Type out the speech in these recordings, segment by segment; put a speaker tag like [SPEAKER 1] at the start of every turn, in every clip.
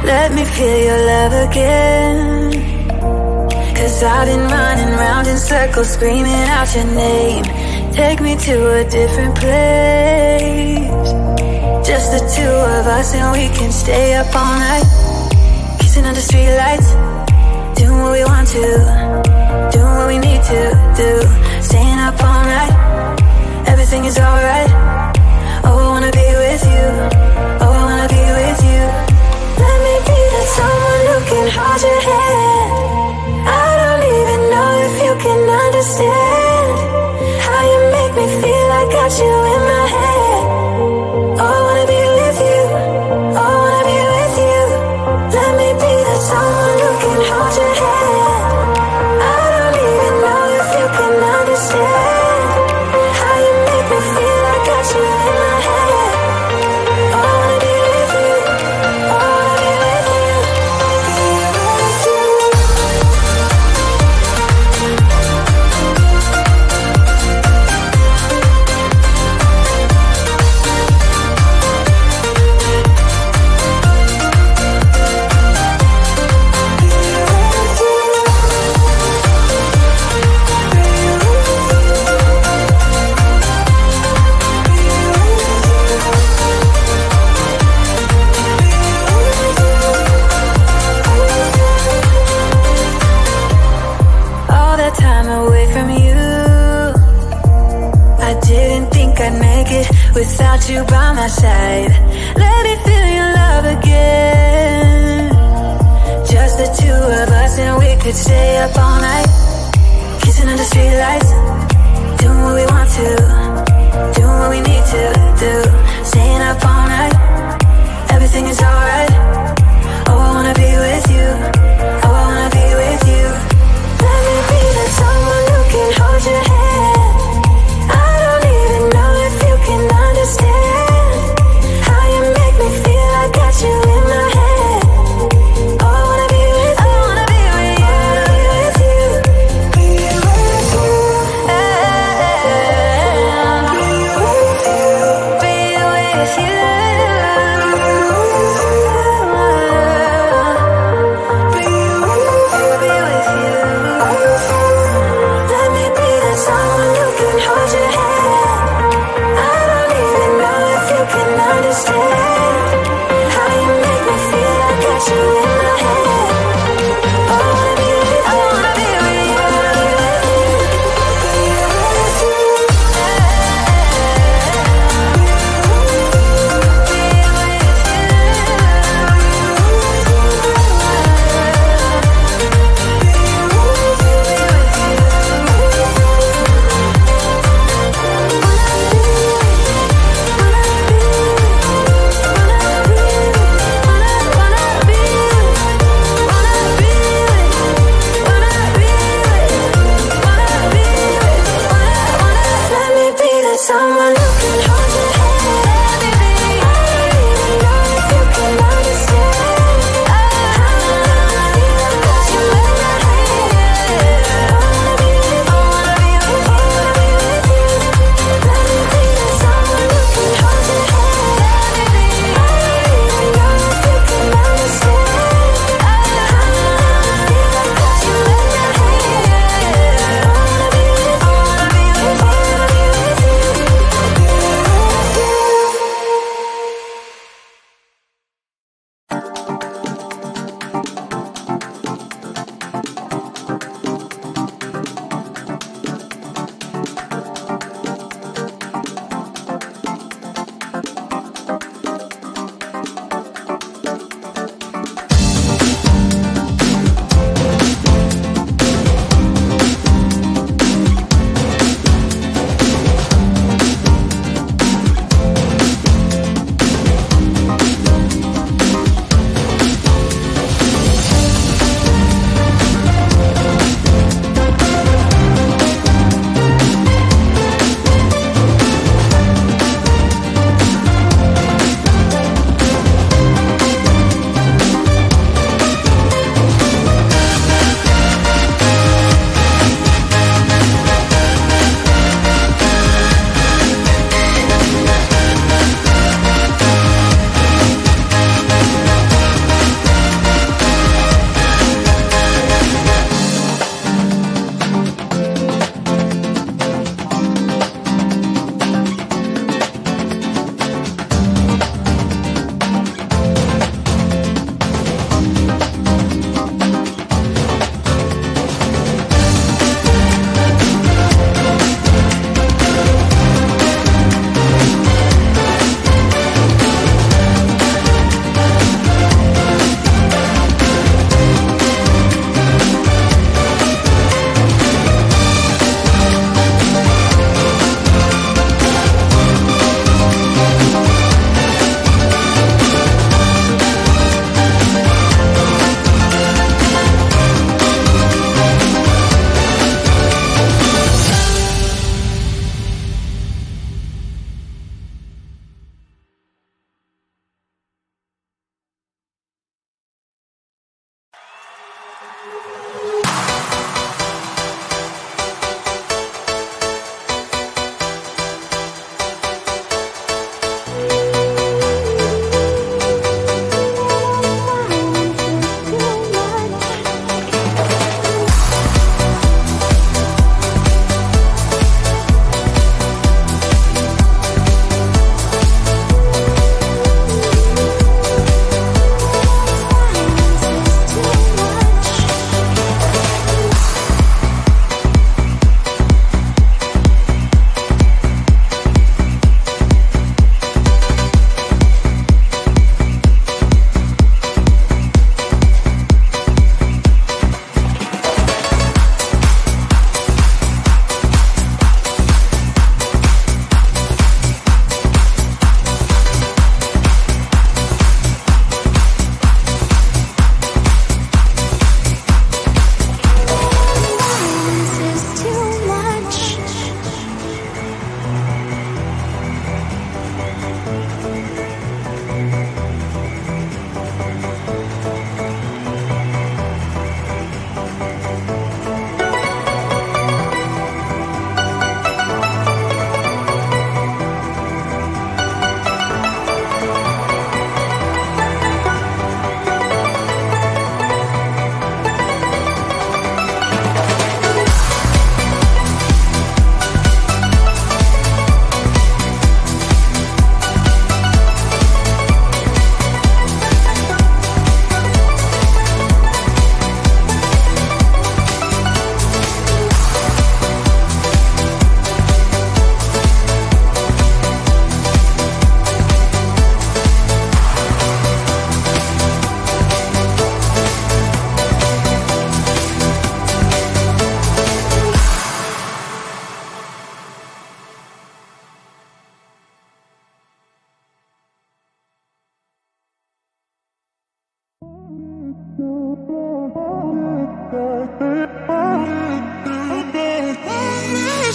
[SPEAKER 1] Let me feel your love again, 'cause I've been running round in circles screaming out your name. Take me to a different place, just the two of us, and we can stay up all night, kissing under streetlights, doing what we want to, doing what we need to do, staying up all night, everything is alright. Oh, I wanna be with you, oh, I wanna be with you. Let me be that someone who can hold your hand. I don't even know if you can understand how you make me feel. I got you in my head. Oh, I wanna be with you, oh, I wanna be with you. Let me be that someone who can hold your hand. I don't even know if you can understand how you make me feel. I got you in my head. Oh, I wanna be with you, oh, I wanna be with you. All that time away from you, I didn't think I'd make it without you by my side. Let me feel your love again, just the two of us, and we could stay up all night, kissing under streetlights, doing what we want to, doing what we need to do, staying up all night, everything is alright. Oh, I wanna be with you, oh, I wanna be with you. Let me be that someone who can hold your hand. I don't even know if you can understand how you make me feel. I got you in my head. Oh, I wanna be with you,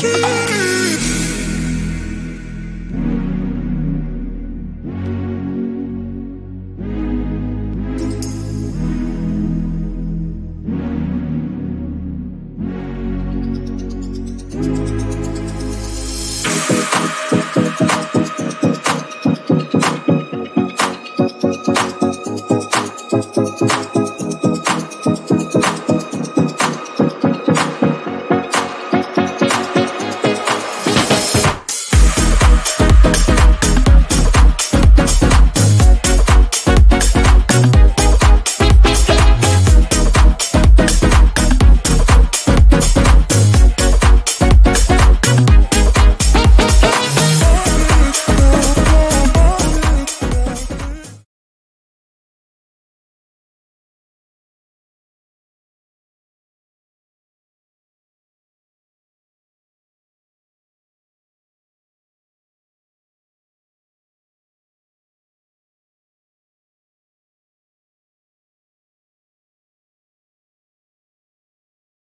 [SPEAKER 2] Street.